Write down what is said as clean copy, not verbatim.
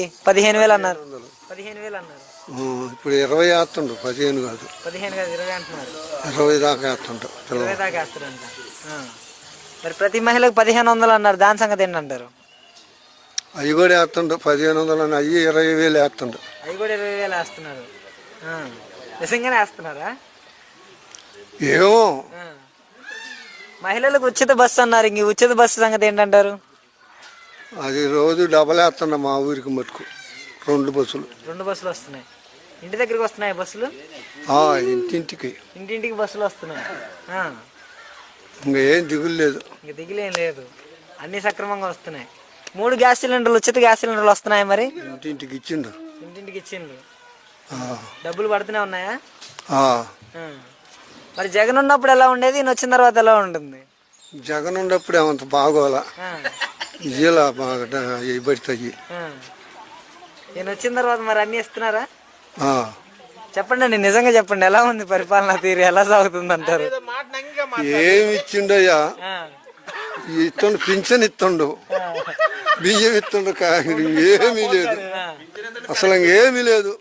15,000 అన్నారు. 15,000 అన్నారు. ఇప్పుడు 20 వేస్తుండ్రు, 15 కాదు. 15 కాదు 20 అంటున్నారు. 20 దాకా వేస్తుంటారు. 20 దాకా వేస్తారంట. మరి ప్రతి మహిళకు 1,500 అన్నారు, దాని సంగతి ఏంటంటారు? అవి కూడా వేస్తుండ్రు 1,500 అని, అవి 20,000 వేస్తుండ్రు. అవి కూడా 20,000 వేస్తున్నారు. నిజంగానే వేస్తున్నారా? ఏమో. మహిళలకు ఉచిత బస్సు అన్నారు, ఇంక ఉచిత బస్సు సంగతి ఏంటంటారు? అది రోజు డబల్ వేస్తున్నా మా ఊరికి మటుకు. 2 బస్సులు. 2 బస్సులు వస్తున్నాయి. ఇంటి దగ్గరికి వస్తున్నాయి బస్సులు? ఇంటింటికి. ఇంటింటికి బస్సులు వస్తున్నాయి. ఇంకా ఏం దిగులు లేదు. ఇంక దిగులేం లేదు, అన్ని సక్రమంగా వస్తున్నాయి. 3 గ్యాస్ సిలిండర్లు, ఉచిత గ్యాస్ సిలిండర్లు వస్తున్నాయి. మరి ఇంటింటికి ఇచ్చిండ్రు. ఇంటింటికి ఇచ్చిండ్రు. డబ్బులు పడుతూనే ఉన్నాయా? మరి జగన్ ఉన్నప్పుడు ఎలా ఉండేది, ఈయన వచ్చిన తర్వాత ఎలా ఉంటుంది? జగన్ ఉన్నప్పుడు ఏమంత బాగోలా, ఇలా బాగా పడతాయి. ఈయన వచ్చిన తర్వాత మరి అన్ని ఇస్తున్నారా? చెప్పండి అండి, నిజంగా చెప్పండి, ఎలా ఉంది పరిపాలన తీరు, ఎలా సాగుతుంది అంటారు? ఏమి ఇచ్చిండయ్యా? ఇస్తుండు, పింఛన్ ఇస్తుండు, బియ్యం ఇస్తుండు, ఏమీ లేదు, అసలు ఏమీ లేదు.